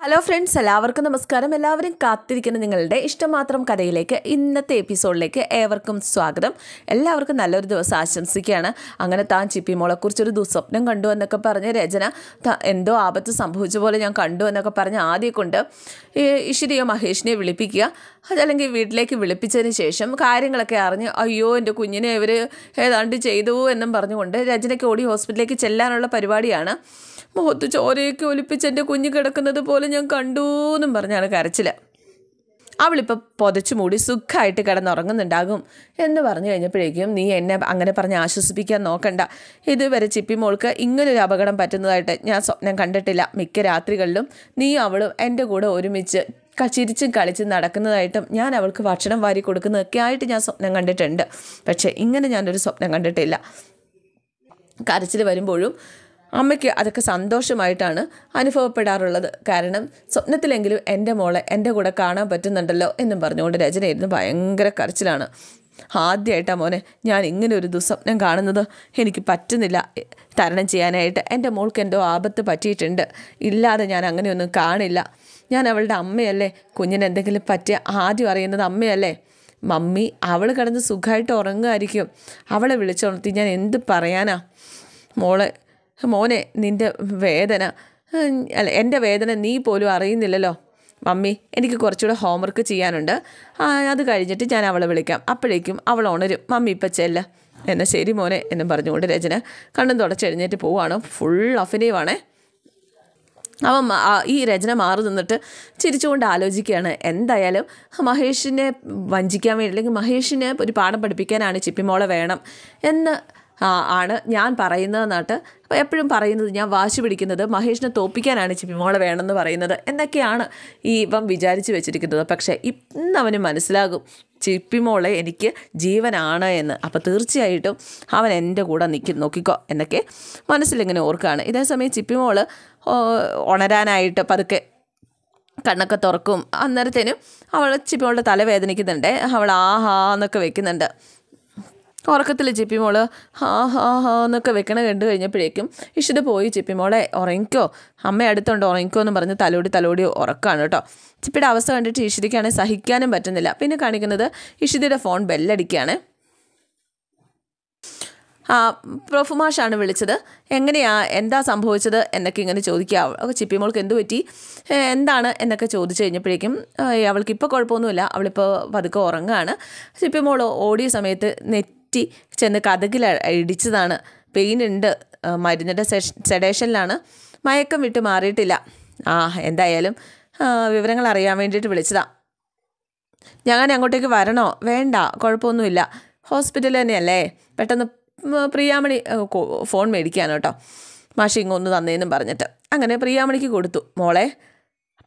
Hello friends, എല്ലാവർക്കും നമസ്കാരം. എല്ലാവരും കാത്തിരിക്കുന്ന നിങ്ങളുടെ ഇഷ്ടമാത്രം കഥയിലേക്ക് ഇന്നത്തെ എപ്പിസോഡിലേക്ക് ഏവർക്കും സ്വാഗതം. എല്ലാവർക്കും നല്ലൊരു ദിവസം ആശംസിക്കുകയാണ്. അങ്ങനെ താൻ ചിപ്പിമോളെക്കുറിച്ചൊരു ദുസ്വപ്നം കണ്ടു എന്നൊക്കെ പറഞ്ഞ് രചന എന്തോ ആപത്ത് സംഭവിച്ച പോലെ ഞാൻ കണ്ടു എന്നൊക്കെ പറഞ്ഞ് ആദ്യം കൊണ്ട് ഈശ്വരിയോ മഹേഷിനെ വിളിപ്പിക്കുക. അതല്ലെങ്കിൽ വീട്ടിലേക്ക് വിളിപ്പിച്ചതിന് ശേഷം കാര്യങ്ങളൊക്കെ അറിഞ്ഞ് അയ്യോ എൻ്റെ കുഞ്ഞിനെ ഇവർ ഏതാണ്ട് ചെയ്തു എന്നും പറഞ്ഞുകൊണ്ട് രചനയ്ക്ക് ഓടി ഹോസ്പിറ്റലിലേക്ക് ചെല്ലാനുള്ള പരിപാടിയാണ്. മുഖത്ത് ചോരയൊക്കെ ഒലിപ്പിച്ച് എൻ്റെ കുഞ്ഞ് കിടക്കുന്നത് പോലെ ഞാൻ കണ്ടു എന്നും പറഞ്ഞാണ് കരച്ചിൽ. അവളിപ്പോൾ പൊതച്ചു മൂടി സുഖമായിട്ട് കിടന്നുറങ്ങുന്നുണ്ടാകും എന്ന് പറഞ്ഞു കഴിഞ്ഞപ്പോഴേക്കും നീ എന്നെ അങ്ങനെ പറഞ്ഞ് ആശ്വസിപ്പിക്കാൻ നോക്കണ്ട. ഇതുവരെ ചിപ്പിമോൾക്ക് ഇങ്ങനൊരു അപകടം പറ്റുന്നതായിട്ട് ഞാൻ സ്വപ്നം കണ്ടിട്ടില്ല. മിക്ക രാത്രികളിലും നീ അവളും എൻ്റെ കൂടെ ഒരുമിച്ച് ചിരിച്ചും കളിച്ചും നടക്കുന്നതായിട്ടും ഞാൻ അവൾക്ക് ഭക്ഷണം വാരി കൊടുക്കുന്നതൊക്കെ ആയിട്ട് ഞാൻ സ്വപ്നം കണ്ടിട്ടുണ്ട്. പക്ഷേ ഇങ്ങനെ ഞാനൊരു സ്വപ്നം കണ്ടിട്ടില്ല. കരച്ചിൽ വരുമ്പോഴും അമ്മയ്ക്ക് അതൊക്കെ സന്തോഷമായിട്ടാണ് അനുഭവപ്പെടാറുള്ളത്. കാരണം സ്വപ്നത്തിലെങ്കിലും എൻ്റെ മോളെ എൻ്റെ കൂടെ കാണാൻ പറ്റുന്നുണ്ടല്ലോ എന്നും പറഞ്ഞുകൊണ്ട് രചനയായിരുന്നു ഭയങ്കര കരച്ചിലാണ്. ആദ്യമായിട്ടാണ് മോനെ ഞാൻ ഇങ്ങനെ ഒരു ദുസ്വപ്നം കാണുന്നത്. എനിക്ക് പറ്റുന്നില്ല തരണം ചെയ്യാനായിട്ട്. എൻ്റെ മോൾക്ക് എന്തോ ആപത്ത് പറ്റിയിട്ടുണ്ട്. ഇല്ലാതെ ഞാൻ അങ്ങനെയൊന്നും കാണില്ല. ഞാൻ അവളുടെ അമ്മയല്ലേ. കുഞ്ഞിന് എന്തെങ്കിലും പറ്റിയ ആദ്യം അറിയുന്നത് അമ്മയല്ലേ. മമ്മി അവൾ കിടന്ന് സുഖമായിട്ട് ഉറങ്ങുമായിരിക്കും. അവളെ വിളിച്ചുണർത്തി ഞാൻ എന്ത് പറയാനാ. മോനെ നിൻ്റെ വേദന അല്ല എൻ്റെ വേദന നീ പോലും അറിയുന്നില്ലല്ലോ. മമ്മി എനിക്ക് കുറച്ചുകൂടെ ഹോംവർക്ക് ചെയ്യാനുണ്ട്. അത് കഴിഞ്ഞിട്ട് ഞാൻ അവളെ വിളിക്കാം. അപ്പോഴേക്കും അവൾ ഉണരും. മമ്മി ഇപ്പം ചെല്ല. എന്നാൽ ശരി മോനെ എന്നും പറഞ്ഞുകൊണ്ട് രചന കണ്ണും തുടച്ചെഴുന്നേറ്റ് പോവുകയാണ്. ഫുൾ അഭിനയമാണേ. അവൻ ഈ രചന മാറി നിന്നിട്ട് ചിരിച്ചുകൊണ്ട് ആലോചിക്കുകയാണ്. എന്തായാലും മഹേഷിനെ വഞ്ചിക്കാൻ വേണ്ടി അല്ലെങ്കിൽ മഹേഷിനെ ഒരു പാഠം പഠിപ്പിക്കാനാണ് ചിപ്പിമോളെ വേണം എന്ന് ആണ് ഞാൻ പറയുന്നതെന്നാട്ട് എപ്പോഴും പറയുന്നത്. ഞാൻ വാശി പിടിക്കുന്നത് മഹേഷിനെ തോൽപ്പിക്കാനാണ് ചിപ്പിമോളെ വേണമെന്ന് പറയുന്നത് എന്നൊക്കെയാണ് ഇവൻ വിചാരിച്ച് വെച്ചിരിക്കുന്നത്. പക്ഷേ ഇന്നവന് മനസ്സിലാകും ചിപ്പിമോളെ എനിക്ക് ജീവനാണ് എന്ന്. അപ്പോൾ തീർച്ചയായിട്ടും അവൻ എൻ്റെ കൂടെ നോക്കിക്കോ എന്നൊക്കെ മനസ്സിലിങ്ങനെ ഓർക്കുകയാണ്. ഇതേസമയം ചിപ്പിമോൾ ഉണരാനായിട്ട് പതുക്കെ കണ്ണൊക്കെ തുറക്കും. അന്നേരത്തേനും അവൾ ചിപ്പിമോളുടെ തല വേദനിക്കുന്നുണ്ട്. അവൾ ആഹാ എന്നൊക്കെ വെക്കുന്നുണ്ട്. ഉറക്കത്തിൽ ചിപ്പിമോൾ ഹാ ഹാ ഹാ എന്നൊക്കെ വെക്കണ കണ്ടു കഴിഞ്ഞപ്പോഴേക്കും ഇഷിത പോയി ചിപ്പിമോളെ ഉറങ്ങിക്കോ, അമ്മ അടുത്തുണ്ട് ഉറങ്ങിക്കോ എന്ന് പറഞ്ഞ് തലോടി ഉറക്കാണ് കേട്ടോ. ചിപ്പിയുടെ അവസ്ഥ കണ്ടിട്ട് ഇഷിതയ്ക്കാണെങ്കിൽ സഹിക്കാനും പറ്റുന്നില്ല. പിന്നെ കാണിക്കുന്നത് ഇഷിതയുടെ ഫോൺ ബെല്ലടിക്കുകയാണ്. പ്രൊഫുമാഷാണ് വിളിച്ചത്. എന്താ സംഭവിച്ചത് എന്നൊക്കെ ഇങ്ങനെ ചോദിക്കുക. ചിപ്പിമോൾക്ക് എന്ത് പറ്റി എന്താണ് എന്നൊക്കെ ചോദിച്ചു കഴിഞ്ഞപ്പോഴേക്കും അവൾക്ക് ഇപ്പോൾ കുഴപ്പമൊന്നുമില്ല. അവളിപ്പോൾ പതുക്കെ ഉറങ്ങുകയാണ്. ചിപ്പിമോൾ ഓടിയ സമയത്ത് ചെന്ന് കതകിൽ ഇടിച്ചതാണ്. പെയിൻ ഉണ്ട്. മരുന്നിൻ്റെ സെഡേഷനിലാണ്. മയക്കം വിട്ട് മാറിയിട്ടില്ല. എന്തായാലും വിവരങ്ങൾ അറിയാൻ വേണ്ടിയിട്ട് വിളിച്ചതാണ്. ഞാൻ അങ്ങോട്ടേക്ക് വരണോ? വേണ്ട, കുഴപ്പമൊന്നുമില്ല. ഹോസ്പിറ്റലിൽ തന്നെയല്ലേ. പെട്ടെന്ന് പ്രിയാമണി ഫോൺ മേടിക്കാനോ കേട്ടോ. മാഷി ഇങ്ങൊന്ന് തന്നേന്നും പറഞ്ഞിട്ട് അങ്ങനെ പ്രിയാമണിക്ക് കൊടുത്തു. മോളെ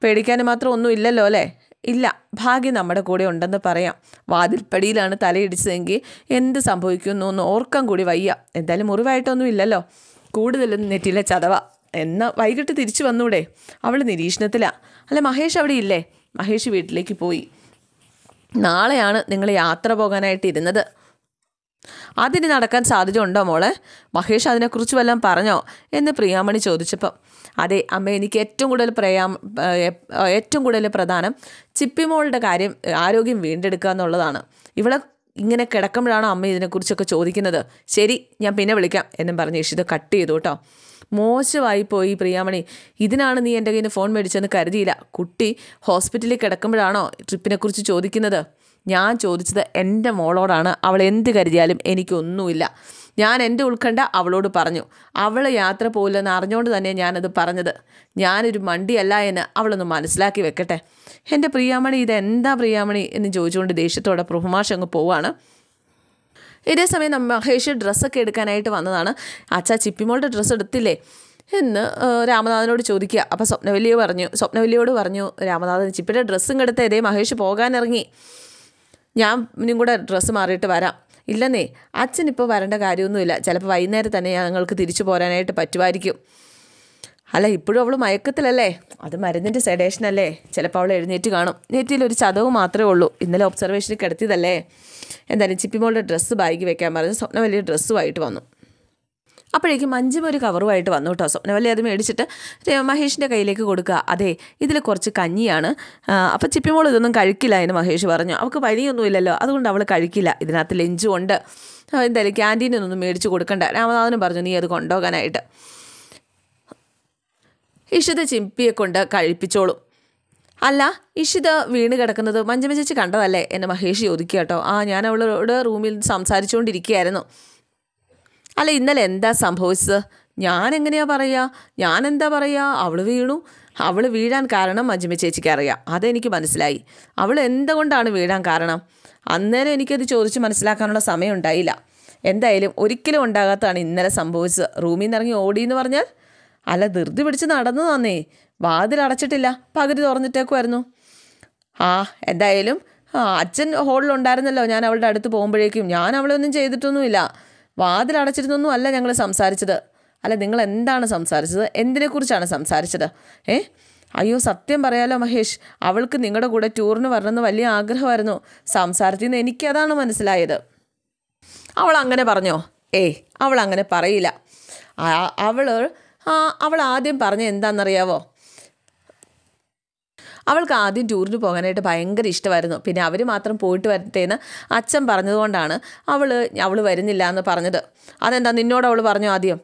പേടിക്കാൻ മാത്രം ഒന്നും ഇല്ലല്ലോ അല്ലേ? ഇല്ല, ഭാഗ്യം നമ്മുടെ കൂടെ ഉണ്ടെന്ന് പറയാം. വാതിൽപ്പടിയിലാണ് തലയിടിച്ചതെങ്കിൽ എന്ത് സംഭവിക്കുമെന്നൊന്ന് ഓർക്കാൻ കൂടി വയ്യ. എന്തായാലും മുറിവായിട്ടൊന്നും ഇല്ലല്ലോ. കൂടുതലും നെറ്റിയിലെ ചതവ. എന്നാൽ വൈകിട്ട് തിരിച്ചു വന്നൂടെ? അവൾ നിരീക്ഷണത്തിലാണ്. അല്ല മഹേഷ് അവിടെ ഇല്ലേ? മഹേഷ് വീട്ടിലേക്ക് പോയി. നാളെയാണ് നിങ്ങൾ യാത്ര പോകാനായിട്ടിരുന്നത്. അതിന് നടക്കാൻ സാധ്യത ഉണ്ടോ മോളെ? മഹേഷ് അതിനെക്കുറിച്ച് വല്ലതും പറഞ്ഞോ എന്ന് പ്രിയാമണി ചോദിച്ചപ്പം അതെ അമ്മ, എനിക്ക് ഏറ്റവും കൂടുതൽ പ്രധാനം ചിപ്പിമോളുടെ കാര്യം ആരോഗ്യം വീണ്ടെടുക്കുക എന്നുള്ളതാണ്. ഇവിടെ ഇങ്ങനെ കിടക്കുമ്പോഴാണോ അമ്മ ഇതിനെക്കുറിച്ചൊക്കെ ചോദിക്കുന്നത്? ശരി, ഞാൻ പിന്നെ വിളിക്കാം എന്നും പറഞ്ഞ് ഇഷിത കട്ട് ചെയ്തു കേട്ടോ. മോശമായി പോയി പ്രിയാമണി. ഇതിനാണ് നീ എൻ്റെ കയ്യിൽ നിന്ന് ഫോൺ മേടിച്ചെന്ന് കരുതിയില്ല. കുട്ടി ഹോസ്പിറ്റലിൽ കിടക്കുമ്പോഴാണോ ട്രിപ്പിനെക്കുറിച്ച് ചോദിക്കുന്നത്? ഞാൻ ചോദിച്ചത് എൻ്റെ മോളോടാണ്. അവൾ എന്ത് കരുതിയാലും എനിക്കൊന്നുമില്ല. ഞാൻ എൻ്റെ ഉത്കണ്ഠ അവളോട് പറഞ്ഞു. അവൾ യാത്ര പോയില്ലെന്ന് അറിഞ്ഞുകൊണ്ട് തന്നെ ഞാനത് പറഞ്ഞത്. ഞാനൊരു മണ്ടിയല്ല എന്ന് അവളൊന്ന് മനസ്സിലാക്കി വെക്കട്ടെ. എൻ്റെ പ്രിയാമണി ഇതെന്താ പ്രിയാമണി എന്ന് ചോദിച്ചുകൊണ്ട് ദേഷ്യത്തോടെ പ്രഭുമാഷ് അങ്ങ് പോവാണ്. ഇതേസമയം മഹേഷ് ഡ്രസ്സൊക്കെ എടുക്കാനായിട്ട് വന്നതാണ്. അച്ഛാ ചിപ്പിമോളുടെ ഡ്രസ്സ് എടുത്തില്ലേ എന്ന് രാമനാഥനോട് ചോദിക്കുക. അപ്പോൾ സ്വപ്നവല്ലിയോട് പറഞ്ഞു രാമനാഥൻ ചിപ്പിയുടെ ഡ്രസ്സും എടുത്ത് ഇതേ മഹേഷ് പോകാനിറങ്ങി. ഞാൻ ഇനിയും കൂടെ ഡ്രസ്സ് മാറിയിട്ട് വരാം. ഇല്ലെന്നേ, അച്ഛനിപ്പോൾ വരേണ്ട കാര്യമൊന്നുമില്ല. ചിലപ്പോൾ വൈകുന്നേരം തന്നെ ഞങ്ങൾക്ക് തിരിച്ചു പോരാനായിട്ട് പറ്റുമായിരിക്കും. അല്ല ഇപ്പോഴും അവൾ മയക്കത്തിലല്ലേ? അത് മരുന്നിൻ്റെ സെഡേഷനല്ലേ. ചിലപ്പോൾ അവൾ എഴുന്നേറ്റ് കാണും. നെറ്റിയിലൊരു ചതവ് മാത്രമേ ഉള്ളൂ. ഇന്നലെ ഒബ്സർവേഷനിൽ കിടത്തിയതല്ലേ. എന്തായാലും ചിപ്പിമോളുടെ ഡ്രസ്സ് ബാഗ് വെക്കാൻ പറഞ്ഞ് സ്വപ്നം വലിയ ഡ്രസ്സുമായിട്ട് വന്നു. അപ്പോഴേക്കും മഞ്ജിമ ഒരു കവറുമായിട്ട് വന്നു കേട്ടോ. സ്വപ്നവല്ലി അത് മേടിച്ചിട്ട് മഹേഷിൻ്റെ കയ്യിലേക്ക് കൊടുക്കുക. അതെ, ഇതിൽ കുറച്ച് കഞ്ഞിയാണ്, അപ്പോൾ ചിപ്പിമോൾ ഇതൊന്നും കഴിക്കില്ല എന്ന് മഹേഷ് പറഞ്ഞു. അവൾക്ക് പനിയൊന്നുമില്ലല്ലോ, അതുകൊണ്ട് അവൾ കഴിക്കില്ല. ഇതിനകത്ത് ലഞ്ചും ഉണ്ട്, എന്തായാലും ക്യാൻറ്റീനിൽ നിന്നൊന്നും മേടിച്ച് കൊടുക്കണ്ട. രാമനാഥനും പറഞ്ഞു നീ അത് കൊണ്ടുപോകാനായിട്ട്. ഇഷിത ചിപ്പിയെ കൊണ്ട് കഴിപ്പിച്ചോളും. അല്ല, ഇഷിത വീണ് കിടക്കുന്നത് മഞ്ജിമ ചേച്ചി കണ്ടതല്ലേ എന്ന് മഹേഷ് ചോദിക്കുക കേട്ടോ. ഞാൻ അവളോട് റൂമിൽ സംസാരിച്ചുകൊണ്ടിരിക്കുകയായിരുന്നു. അല്ല, ഇന്നലെ എന്താ സംഭവിച്ചത്? ഞാനെന്താ പറയുക? അവൾ വീഴാൻ കാരണം മഞ്ജിമ ചേച്ചിക്ക് അറിയാം, അതെനിക്ക് മനസ്സിലായി. അവൾ എന്തുകൊണ്ടാണ് വീഴാൻ കാരണം? അന്നേരം എനിക്കത് ചോദിച്ച് മനസ്സിലാക്കാനുള്ള സമയം ഉണ്ടായില്ല. എന്തായാലും ഒരിക്കലും ഉണ്ടാകാത്തതാണ് ഇന്നലെ സംഭവിച്ചത്. റൂമിൽ നിന്ന് ഇറങ്ങി ഓടിയെന്ന് പറഞ്ഞാൽ? അല്ല, ധൃതി പിടിച്ച് നടന്നു തന്നേ, വാതിൽ അടച്ചിട്ടില്ല, പകുതി തുറന്നിട്ടേക്കുമായിരുന്നു. എന്തായാലും അച്ഛൻ ഹോളിലുണ്ടായിരുന്നല്ലോ ഞാൻ അവളുടെ അടുത്ത് പോകുമ്പോഴേക്കും. ഞാൻ അവളെ ഒന്നും ചെയ്തിട്ടൊന്നുമില്ല, വാതിൽ അടച്ചിരുന്നൊന്നും അല്ല ഞങ്ങൾ സംസാരിച്ചത്. അല്ല, നിങ്ങൾ എന്താണ് സംസാരിച്ചത്? എന്തിനെക്കുറിച്ചാണ് സംസാരിച്ചത്? അയ്യോ, സത്യം പറയാലോ മഹേഷ്, അവൾക്ക് നിങ്ങളുടെ കൂടെ ടൂറിന് വരണമെന്ന് വലിയ ആഗ്രഹമായിരുന്നു. സംസാരത്തിൽ നിന്ന് എനിക്കതാണ് മനസ്സിലായത്. അവൾ അങ്ങനെ പറഞ്ഞോ? അവൾ അങ്ങനെ പറയില്ല. അവൾ ആദ്യം പറഞ്ഞ എന്താണെന്നറിയാവോ? അവൾക്ക് ആദ്യം ടൂറിന് പോകാനായിട്ട് ഭയങ്കര ഇഷ്ടമായിരുന്നു. പിന്നെ അവർ മാത്രം പോയിട്ട് വരട്ടേന്ന് അച്ഛൻ പറഞ്ഞതുകൊണ്ടാണ് അവൾ വരുന്നില്ല എന്ന് പറഞ്ഞത്. അതെന്താ, നിന്നോട് അവൾ പറഞ്ഞോ ആദ്യം?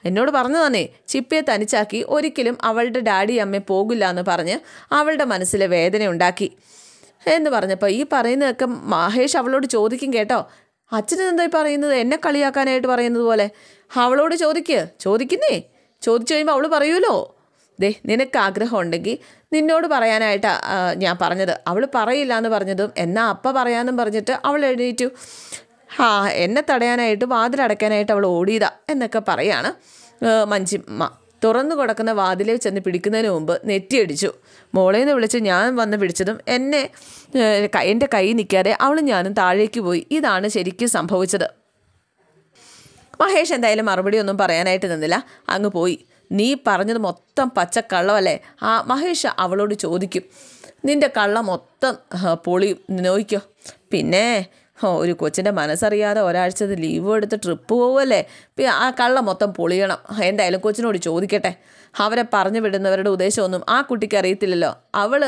എന്നോട് പറഞ്ഞു തന്നെ. ചിപ്പിയെ തനിച്ചാക്കി ഒരിക്കലും അവളുടെ ഡാഡി അമ്മ പോകില്ല എന്ന് പറഞ്ഞ് അവളുടെ മനസ്സിലെ വേദന ഉണ്ടാക്കി എന്ന് പറഞ്ഞപ്പോൾ ഈ പറയുന്നതൊക്കെ മഹേഷ് അവളോട് ചോദിക്കും കേട്ടോ. അച്ഛനെന്തായി പറയുന്നത്? എന്നെ കളിയാക്കാനായിട്ട് പറയുന്നത് പോലെ. അവളോട് ചോദിക്കുന്നേ. ചോദിച്ചു കഴിയുമ്പോൾ അവൾ പറയൂലോ. നിനക്ക് ആഗ്രഹം ഉണ്ടെങ്കിൽ നിന്നോട് പറയാനായിട്ടാണ് ഞാൻ പറഞ്ഞത്. അവൾ പറയില്ല എന്ന് പറഞ്ഞതും എന്നാ അപ്പ പറയാമെന്നും പറഞ്ഞിട്ട് അവൾ എഴുന്നേറ്റു. എന്നെ തടയാനായിട്ട് വാതിലടയ്ക്കാനായിട്ട് അവൾ ഓടിയതാ എന്നൊക്കെ പറയാണ് മഞ്ജിമ. തുറന്നു കൊടുക്കുന്ന വാതിലെ ചെന്ന് പിടിക്കുന്നതിന് മുമ്പ് നെറ്റിയടിച്ചു. മോളേന്ന് വിളിച്ച് ഞാൻ വന്ന് പിടിച്ചതും എൻ്റെ കൈ നിൽക്കാതെ അവളും ഞാനും താഴേക്ക് പോയി. ഇതാണ് ശരിക്കും സംഭവിച്ചത്. മഹേഷ് എന്തായാലും മറുപടി ഒന്നും പറയാനായിട്ട് നിന്നില്ല, അങ്ങ് പോയി. നീ പറഞ്ഞത് മൊത്തം പച്ചക്കള്ളമല്ലേ? മഹേഷ് അവളോട് ചോദിക്കും. നിൻ്റെ കള്ള മൊത്തം പൊളിയും, നോയിക്കോ. പിന്നെ ഒരു കൊച്ചിൻ്റെ മനസ്സറിയാതെ ഒരാഴ്ചത്തെ ലീവ് എടുത്ത് ട്രിപ്പ് പോവുമല്ലേ, ആ കള്ള മൊത്തം പൊളിയണം. എന്തായാലും കൊച്ചിനോട് ചോദിക്കട്ടെ. അവരെ പറഞ്ഞു വിടുന്നവരുടെ ഉദ്ദേശമൊന്നും ആ കുട്ടിക്ക് അറിയത്തില്ലല്ലോ. അവൾ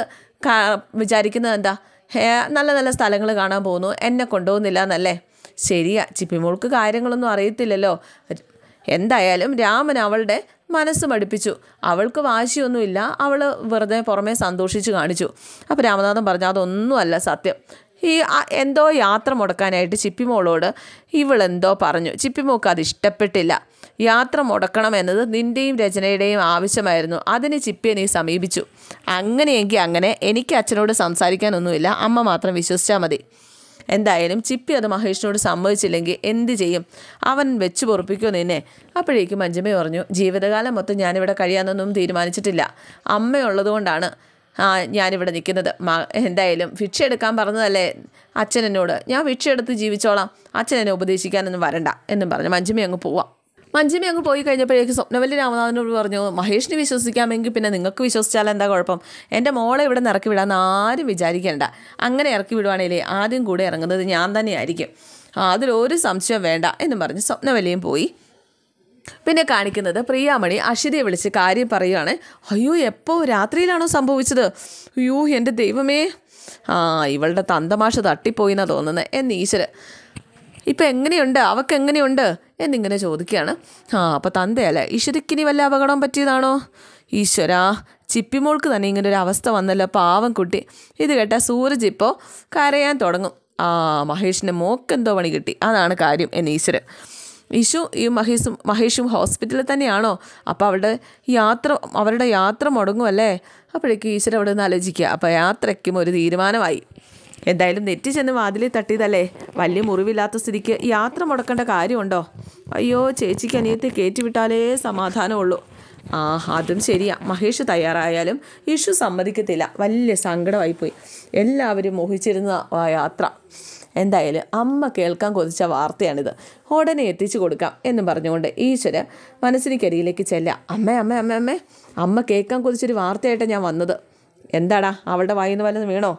വിചാരിക്കുന്നത് എന്താ, നല്ല നല്ല സ്ഥലങ്ങൾ കാണാൻ പോകുന്നു, എന്നെ കൊണ്ടുപോകുന്നില്ല എന്നല്ലേ. ശരിയാ, ചിപ്പിമോൾക്ക് കാര്യങ്ങളൊന്നും അറിയത്തില്ലല്ലോ. എന്തായാലും രാമൻ അവളുടെ മനസ്സ് മടുപ്പിച്ചു. അവൾക്ക് വാശിയൊന്നുമില്ല, അവൾ വെറുതെ പുറമേ സന്തോഷിച്ച് കാണിച്ചു. അപ്പോൾ രാമനാഥൻ പറഞ്ഞു അതൊന്നുമല്ല സത്യം. എന്തോ യാത്ര മുടക്കാനായിട്ട് ചിപ്പിമോളോട് ഇവളെന്തോ പറഞ്ഞു. ചിപ്പിമോൾക്ക് അത് ഇഷ്ടപ്പെട്ടില്ല. യാത്ര മുടക്കണമെന്നത് നിൻ്റെയും രചനയുടെയും ആവശ്യമായിരുന്നു. അതിന് ചിപ്പിയെ നീ സമീപിച്ചു. അങ്ങനെയെങ്കിൽ അങ്ങനെ, എനിക്ക് അച്ഛനോട് സംസാരിക്കാനൊന്നുമില്ല, അമ്മ മാത്രം വിശ്വസിച്ചാൽ മതി. എന്തായാലും ചിപ്പി അത് മഹേഷിനോട് സമ്മതിച്ചില്ലെങ്കിൽ എന്ത് ചെയ്യും? അവൻ വെച്ച് പൊറുപ്പിക്കുമോ നിന്നെ? അപ്പോഴേക്കും മഞ്ജിമ പറഞ്ഞു, ജീവിതകാലം മൊത്തം ഞാനിവിടെ കഴിയാമെന്നൊന്നും തീരുമാനിച്ചിട്ടില്ല. അമ്മയുള്ളതുകൊണ്ടാണ് ഞാനിവിടെ നിൽക്കുന്നത്. എന്തായാലും ഭിക്ഷ എടുക്കാൻ പറഞ്ഞതല്ലേ അച്ഛൻ എന്നോട്, ഞാൻ ഭിക്ഷ എടുത്ത് ജീവിച്ചോളാം, അച്ഛൻ എന്നെ ഉപദേശിക്കാനൊന്നും വരണ്ട എന്നും പറഞ്ഞു മഞ്ജിമ അങ്ങ് പോവാം. മഞ്ജിമ അങ്ങ് പോയി കഴിഞ്ഞപ്പോഴേക്ക് സ്വപ്നവല്ലി രാമനാഥനോട് പറഞ്ഞു, മഹേഷിനെ വിശ്വസിക്കാമെങ്കിൽ പിന്നെ നിങ്ങൾക്ക് വിശ്വസിച്ചാൽ എന്താ കുഴപ്പം? എൻ്റെ മോളെ ഇവിടെ നിന്ന് ഇറക്കി വിടാമെന്ന് ആരും വിചാരിക്കേണ്ട. അങ്ങനെ ഇറക്കി വിടുവാണേലേ ആദ്യം കൂടെ ഇറങ്ങുന്നത് ഞാൻ തന്നെയായിരിക്കും, അതിലൊരു സംശയം വേണ്ട എന്നും പറഞ്ഞ് സ്വപ്നവല്ലിയും പോയി. പിന്നെ കാണിക്കുന്നത് പ്രിയാമണി അശ്വതിയെ വിളിച്ച് കാര്യം പറയുകയാണ്. അയ്യോ, എപ്പോൾ രാത്രിയിലാണോ സംഭവിച്ചത്? അയ്യോ എൻ്റെ ദൈവമേ, ഇവളുടെ തന്തമാഷ തട്ടിപ്പോയി എന്നാണ് തോന്നുന്നത് എന്ന് ഈശ്വരൻ. ഇപ്പം എങ്ങനെയുണ്ട്, അവൾക്ക് എങ്ങനെയുണ്ട് എന്നിങ്ങനെ ചോദിക്കുകയാണ്. അപ്പോൾ തന്തയല്ലേ, ഈശ്വരക്കിനി വല്ല അപകടം പറ്റിയതാണോ? ഈശ്വരാ, ചിപ്പിമോൾക്ക് തന്നെ ഇങ്ങനെ ഒരു അവസ്ഥ വന്നല്ലോ, പാവം കുട്ടി. ഇത് കേട്ടാൽ സൂരജ് ഇപ്പോൾ കരയാൻ തുടങ്ങും. മഹേഷിൻ്റെ മോക്കെന്തോ പണി കിട്ടി, അതാണ് കാര്യം എന്ന് ഈശ്വരൻ. ഈ മഹേഷും ഹോസ്പിറ്റലിൽ തന്നെയാണോ? അപ്പോൾ അവരുടെ യാത്ര മുടങ്ങുമല്ലേ? അപ്പോഴേക്കും ഈശ്വരൻ അവിടെ നിന്ന് ആലോചിക്കുക. അപ്പോൾ യാത്രയ്ക്കും ഒരു തീരുമാനമായി. എന്തായാലും നെറ്റി ചെന്ന് വാതിലിൽ തട്ടിയതല്ലേ, വലിയ മുറിവില്ലാത്ത സ്ഥിതിക്ക് യാത്ര മുടക്കേണ്ട കാര്യമുണ്ടോ? അയ്യോ, ചേച്ചിക്ക് അനിയത്തെ കയറ്റിവിട്ടാലേ സമാധാനമുള്ളൂ. അതും ശരിയാ. മഹേഷ് തയ്യാറായാലും ഇഷു സമ്മതിക്കത്തില്ല. വലിയ സങ്കടമായിപ്പോയി. എല്ലാവരും മോഹിച്ചിരുന്ന യാത്ര. എന്തായാലും അമ്മ കേൾക്കാൻ കൊതിച്ച വാർത്തയാണിത്, ഉടനെ എത്തിച്ചു കൊടുക്കാം എന്നും പറഞ്ഞുകൊണ്ട് ഈശ്വര മനസ്സിനിക്കരിയിലേക്ക് ചെല്ലാം. അമ്മ കേൾക്കാൻ കൊതിച്ചൊരു വാർത്തയായിട്ടാണ് ഞാൻ വന്നത്. എന്താടാ, അവളുടെ വായിന്ന് വല്ലതും വീണോ?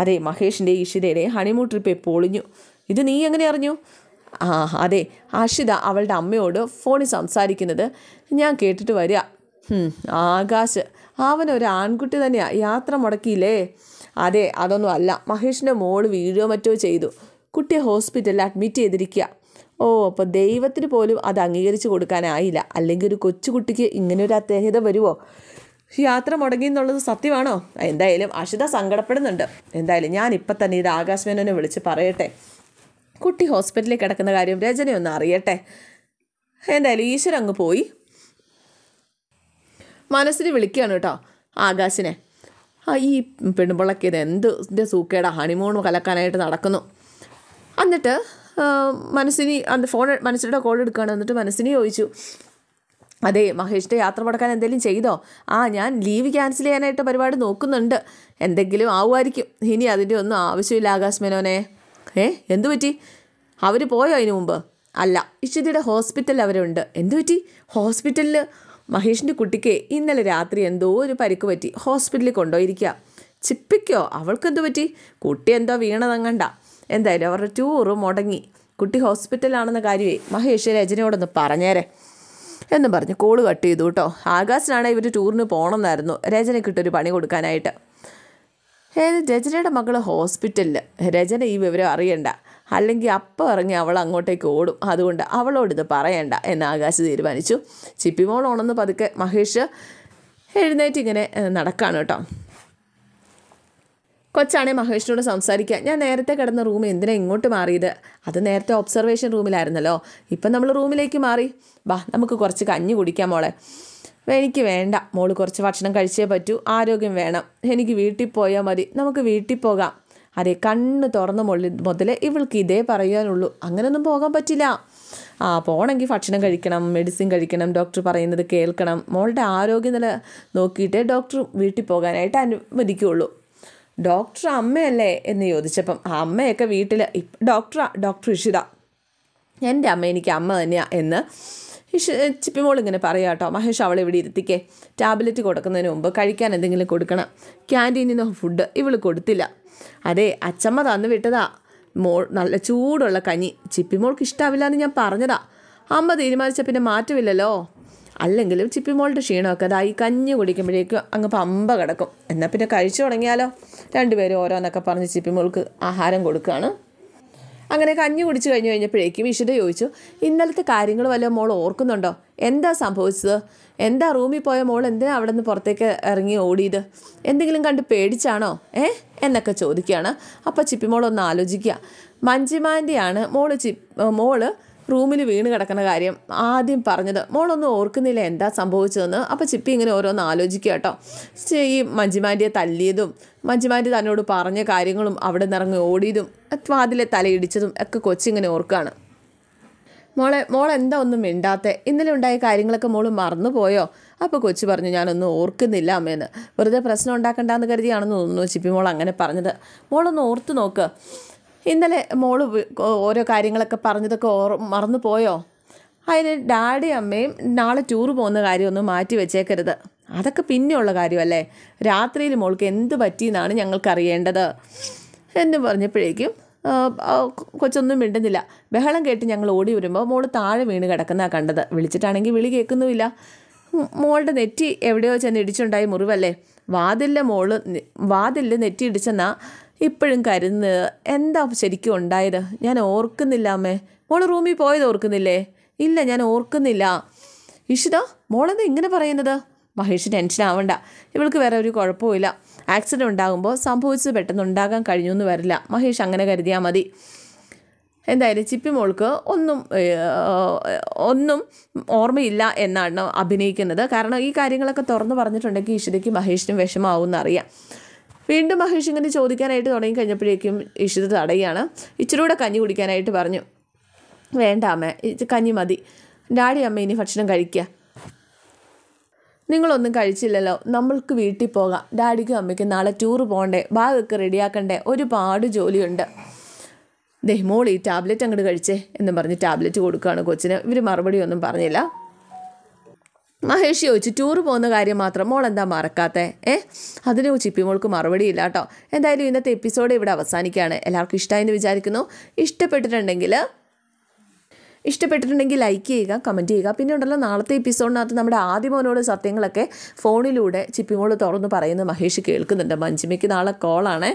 അതെ, മഹേഷിൻ്റെ ഈശ്വരയുടെ ഹണിമൂൺ ട്രിപ്പ് പൊളിഞ്ഞു. ഇത് നീ എങ്ങനെ അറിഞ്ഞു? ആ അതെ, അർഷിത അവളുടെ അമ്മയോട് ഫോണിൽ സംസാരിക്കുന്നത് ഞാൻ കേട്ടിട്ട് വരിക. ആകാശ് അവനൊരു ആൺകുട്ടി തന്നെയാണ്, യാത്ര മുടക്കിയില്ലേ? അതെ, അതൊന്നും അല്ല, മഹേഷിൻ്റെ മോള് വീഴോ മറ്റോ ചെയ്തു, കുട്ടിയെ ഹോസ്പിറ്റലിൽ അഡ്മിറ്റ് ചെയ്തിരിക്കുക. ഓ, അപ്പോൾ ദൈവത്തിന് പോലും അത് അംഗീകരിച്ച് കൊടുക്കാനായില്ല. അല്ലെങ്കിൽ ഒരു കൊച്ചുകുട്ടിക്ക് ഇങ്ങനെ ഒരു അത്യാഹിത വരുമോ? യാത്ര മുടങ്ങി എന്നുള്ളത് സത്യമാണോ? എന്തായാലും അർഷിത സങ്കടപ്പെടുന്നുണ്ട്. എന്തായാലും ഞാൻ ഇപ്പം തന്നെ ഇത് ആകാശ് മേനോനെ വിളിച്ച് പറയട്ടെ. കുട്ടി ഹോസ്പിറ്റലിൽ കിടക്കുന്ന കാര്യം രചനയൊന്ന് അറിയട്ടെ. എന്തായാലും ഈശ്വരൻ അങ്ങ് പോയി. മനസ്സിന് വിളിക്കുകയാണ് കേട്ടോ ആകാശിനെ. ഈ പെണ്ണുപിള്ളക്ക് ഇത് എന്തിൻ്റെ സൂക്കേടാ, ഹണിമൂൺ കലക്കാനായിട്ട് നടക്കുന്നു. എന്നിട്ട് മനസ്സിനി മനസ്സിൻ്റെ കോൾ എടുക്കുകയാണ്. എന്നിട്ട് മനസ്സിനെ ചോദിച്ചു, അതെ മഹേഷിൻ്റെ യാത്ര മുടക്കാൻ എന്തെങ്കിലും ചെയ്തോ? ഞാൻ ലീവ് ക്യാൻസൽ ചെയ്യാനായിട്ട് പരിപാടി നോക്കുന്നുണ്ട്, എന്തെങ്കിലും ആവുമായിരിക്കും. ഇനി അതിൻ്റെ ഒന്നും ആവശ്യമില്ല ആകാശ് മേനോനെ. എന്തു പറ്റി? അവർ പോയോ അതിന് മുമ്പ്? അല്ല, ഇഷിതയുടെ ഹോസ്പിറ്റലിൽ അവരുണ്ട്. എന്തു പറ്റി ഹോസ്പിറ്റലിൽ? മഹേഷിൻ്റെ കുട്ടിക്ക് ഇന്നലെ രാത്രി എന്തോ ഒരു പരിക്ക് പറ്റി, ഹോസ്പിറ്റലിൽ കൊണ്ടുപോയിരിക്കുക. ചിപ്പിക്കോ? അവൾക്കെന്തു പറ്റി? കുട്ടി എന്തോ വീണതങ്ങണ്ട. എന്തായാലും അവരുടെ ടൂറ് മുടങ്ങി, കുട്ടി ഹോസ്പിറ്റലാണെന്ന കാര്യമേ മഹേഷ് രചനയോടൊന്ന് പറഞ്ഞേരെ എന്നും പറഞ്ഞ് കോള് കട്ട് ചെയ്തു കേട്ടോ. ആകാശിനാണെങ്കിൽ ഇവർ ടൂറിന് പോകണമെന്നായിരുന്നു രചനയ്ക്കിട്ടൊരു പണി കൊടുക്കാനായിട്ട്. രചനയുടെ മകൾ ഹോസ്പിറ്റലിൽ. രചന ഈ വിവരം അറിയണ്ട, അല്ലെങ്കിൽ അപ്പം ഇറങ്ങി അവൾ അങ്ങോട്ടേക്ക് ഓടും. അതുകൊണ്ട് അവളോടിത് പറയണ്ട എന്ന് ആകാശ് തീരുമാനിച്ചു. ചിപ്പിമോൾ ഉണർന്ന് പതുക്കെ മഹേഷ് എഴുന്നേറ്റ് ഇങ്ങനെ നടക്കുകയാണ് കേട്ടോ. കൊച്ചാണെ മഹേഷിനോട് സംസാരിക്കുക. ഞാൻ നേരത്തെ കിടന്ന റൂം എന്തിനാണ് ഇങ്ങോട്ട് മാറിയത്? അത് നേരത്തെ ഒബ്സർവേഷൻ റൂമിലായിരുന്നല്ലോ, ഇപ്പം നമ്മൾ റൂമിലേക്ക് മാറി. വാ, നമുക്ക് കുറച്ച് കഞ്ഞി കുടിക്കാം മോളെ. എനിക്ക് വേണ്ട മോള്, കുറച്ച് ഭക്ഷണം കഴിച്ചേ പറ്റൂ, ആരോഗ്യം വേണം. എനിക്ക് വീട്ടിൽ പോയാൽ മതി, നമുക്ക് വീട്ടിൽ പോകാം. അതെ, കണ്ണ് തുറന്ന മുതൽ ഇവൾക്ക് ഇതേ പറയാനുള്ളൂ. അങ്ങനെയൊന്നും പോകാൻ പറ്റില്ല. പോകണമെങ്കിൽ ഭക്ഷണം കഴിക്കണം, മെഡിസിൻ കഴിക്കണം, ഡോക്ടർ പറയുന്നത് കേൾക്കണം. മോളുടെ ആരോഗ്യനില നോക്കിയിട്ടേ ഡോക്ടർ വീട്ടിൽ പോകാനായിട്ട് അനുവദിക്കുകയുള്ളൂ. ഡോക്ടർ അമ്മയല്ലേ എന്ന് ചോദിച്ചപ്പം അമ്മയൊക്കെ വീട്ടിൽ ഡോക്ടർ ഇഷിത, എൻ്റെ അമ്മ എനിക്ക് അമ്മ തന്നെയാണ് എന്ന് ചിപ്പിമോൾ ഇങ്ങനെ പറയാം കേട്ടോ. മഹേഷ് അവളെ ഇവിടെ ഇരുത്തിക്കേ, ടാബ്ലറ്റ് കൊടുക്കുന്നതിന് മുമ്പ് കഴിക്കാൻ എന്തെങ്കിലും കൊടുക്കണം. ക്യാൻറ്റീനിൽ നിന്ന് ഫുഡ് ഇവൾ കൊടുത്തില്ല. അതെ, അച്ചമ്മ തന്നു വിട്ടതാ നല്ല ചൂടുള്ള കഞ്ഞി. ചിപ്പിമോൾക്ക് ഇഷ്ടാവില്ല എന്ന് ഞാൻ പറഞ്ഞതാ. അമ്മ തീരുമാനിച്ച പിന്നെ മാറ്റമില്ലല്ലോ. അല്ലെങ്കിലും ചിപ്പിമോളുടെ ക്ഷീണമൊക്കെ ഈ കഞ്ഞി കുടിക്കുമ്പോഴേക്കും അങ്ങ് പമ്പ കിടക്കും. എന്നാൽ പിന്നെ കഴിച്ചു തുടങ്ങിയാലോ? രണ്ടുപേരും ഓരോന്നൊക്കെ പറഞ്ഞ് ചിപ്പിമോൾക്ക് ആഹാരം കൊടുക്കുകയാണ്. അങ്ങനെ കഞ്ഞി കുടിച്ച് കഴിഞ്ഞപ്പോഴേക്കും ഇഷിത ചോദിച്ചു, ഇന്നലത്തെ കാര്യങ്ങൾ വല്ല മോൾ ഓർക്കുന്നുണ്ടോ? എന്താ സംഭവിച്ചത്? എന്താ റൂമിൽ പോയ മോൾ എന്തിനാ അവിടെ നിന്ന് പുറത്തേക്ക് ഇറങ്ങി ഓടിയത്? എന്തെങ്കിലും കണ്ട് പേടിച്ചാണോ എന്നൊക്കെ ചോദിക്കുകയാണ്. അപ്പോൾ ചിപ്പിമോളൊന്ന് ആലോചിക്കുക. മഞ്ജിമാൻ്റെയാണ് മോള് റൂമിൽ വീണ് കിടക്കുന്ന കാര്യം ആദ്യം പറഞ്ഞത്. മോളൊന്നും ഓർക്കുന്നില്ല എന്താ സംഭവിച്ചതെന്ന്. അപ്പോൾ ചിപ്പി ഇങ്ങനെ ഓരോന്ന് ആലോചിക്കുക കേട്ടോ. ഈ മഞ്ജിമാൻ്റെയെ തല്ലിയതും മഞ്ജിമാൻ്റി തന്നോട് പറഞ്ഞ കാര്യങ്ങളും അവിടെ നിന്നിറങ്ങി ഓടിയതും വാതിലെ തലയിടിച്ചതും ഒക്കെ കൊച്ചിങ്ങനെ ഓർക്കുകയാണ്. മോളെന്താ ഒന്നും മിണ്ടാത്തെ? ഇന്നലെ ഉണ്ടായ കാര്യങ്ങളൊക്കെ മോള് മറന്നുപോയോ? അപ്പോൾ കൊച്ചു പറഞ്ഞു, ഞാനൊന്നും ഓർക്കുന്നില്ല അമ്മേന്ന്. വെറുതെ പ്രശ്നം ഉണ്ടാക്കണ്ടെന്ന് കരുതിയാണെന്ന് തോന്നുന്നു ചിപ്പി മോൾ അങ്ങനെ പറഞ്ഞത്. മോളൊന്ന് ഓർത്ത് നോക്ക്, ഇന്നലെ മോള് ഓരോ കാര്യങ്ങളൊക്കെ പറഞ്ഞതൊക്കെ മറന്നു പോയോ? അതിന് ഡാഡി അമ്മയും നാളെ ടൂറ് പോകുന്ന കാര്യമൊന്നും മാറ്റി വെച്ചേക്കരുത്. അതൊക്കെ പിന്നെയുള്ള കാര്യമല്ലേ. രാത്രിയിൽ മോൾക്ക് എന്ത് പറ്റിയെന്നാണ് ഞങ്ങൾക്കറിയേണ്ടത് എന്ന് പറഞ്ഞപ്പോഴേക്കും കൊച്ചൊന്നും മിണ്ടുന്നില്ല. ബഹളം കേട്ട് ഞങ്ങൾ ഓടി വരുമ്പോൾ മോള് താഴെ വീണ് കിടക്കുന്നതാണ് കണ്ടത്. വിളിച്ചിട്ടാണെങ്കിൽ വിളി കേൾക്കുന്നുമില്ല. മോളുടെ നെറ്റി എവിടെയോ ചെന്ന് ഇടിച്ചുണ്ടായി മുറിവല്ലേ. വാതിലിൽ നെറ്റി ഇടിച്ചെന്നാ ഇപ്പോഴും കരുതുന്നത്. എന്താ ശരിക്കും ഉണ്ടായത്? ഞാൻ ഓർക്കുന്നില്ല അമ്മേ. മോള് റൂമിൽ പോയത് ഓർക്കുന്നില്ലേ? ഇല്ല, ഞാൻ ഓർക്കുന്നില്ല. ഇഷിത, മോളെന്താ ഇങ്ങനെ പറയുന്നത്? മഹേഷ് ടെൻഷൻ ആവണ്ട, ഇവൾക്ക് വേറെ ഒരു കുഴപ്പമില്ല. ആക്സിഡൻറ്റ് ഉണ്ടാകുമ്പോൾ സംഭവിച്ചത് പെട്ടെന്ന് ഉണ്ടാകാൻ കഴിഞ്ഞൊന്നും വരില്ല. മഹേഷ് അങ്ങനെ കരുതിയാൽ മതി. എന്തായാലും ചിപ്പി മോൾക്ക് ഒന്നും ഓർമ്മയില്ല എന്നാണ് അഭിനയിക്കുന്നത്. കാരണം ഈ കാര്യങ്ങളൊക്കെ തുറന്ന് പറഞ്ഞിട്ടുണ്ടെങ്കിൽ ഇഷിതയ്ക്ക് മഹേഷിനും വിഷമാവും എന്നറിയാം. വീണ്ടും മഹേഷ് ഇങ്ങനെ ചോദിക്കാനായിട്ട് തുടങ്ങി കഴിഞ്ഞപ്പോഴേക്കും ഇഷിത തടയുകയാണ്. ഇച്ചിരി കൂടെ കഞ്ഞി കുടിക്കാനായിട്ട് പറഞ്ഞു. വേണ്ട അമ്മ, കഞ്ഞി മതി. ഡാഡി അമ്മ ഇനി ഭക്ഷണം കഴിക്കുക. നിങ്ങളൊന്നും കഴിച്ചില്ലല്ലോ, നമ്മൾക്ക് വീട്ടിൽ പോകാം. ഡാഡിക്കും അമ്മയ്ക്കും നാളെ ടൂറ് പോകണ്ടേ, ബാഗൊക്കെ റെഡിയാക്കണ്ടേ, ഒരുപാട് ജോലിയുണ്ട്. മോൾ ഈ ടാബ്ലറ്റ് അങ്ങോട്ട് കഴിച്ചേ എന്ന് പറഞ്ഞ് ടാബ്ലറ്റ് കൊടുക്കുകയാണ് കൊച്ചിന്. ഇവർ മറുപടി ഒന്നും പറഞ്ഞില്ല. മഹേഷ് ചോദിച്ചു, ടൂറ് പോകുന്ന കാര്യം മാത്രം മോൾ എന്താ മറക്കാത്തേ? അതിന് ചിപ്പി മോൾക്ക് മറുപടിയില്ല കേട്ടോ. എന്തായാലും ഇന്നത്തെ എപ്പിസോഡ് ഇവിടെ അവസാനിക്കുകയാണ്. എല്ലാവർക്കും ഇഷ്ടമായി എന്ന് വിചാരിക്കുന്നു. ഇഷ്ടപ്പെട്ടിട്ടുണ്ടെങ്കിൽ ഇഷ്ടപ്പെട്ടിട്ടുണ്ടെങ്കിൽ ലൈക്ക് ചെയ്യുക, കമൻറ്റ് ചെയ്യുക. പിന്നെ ഉണ്ടല്ലോ നാളത്തെ എപ്പിസോഡിനകത്ത് നമ്മുടെ ആദിമോനോട് സത്യങ്ങളൊക്കെ ഫോണിലൂടെ ചിപ്പിമോൾ തുറന്ന് പറയുന്നത് മഹേഷ് കേൾക്കുന്നുണ്ട്. മഞ്ജിമയ്ക്ക് നാളെ കോളാണ്.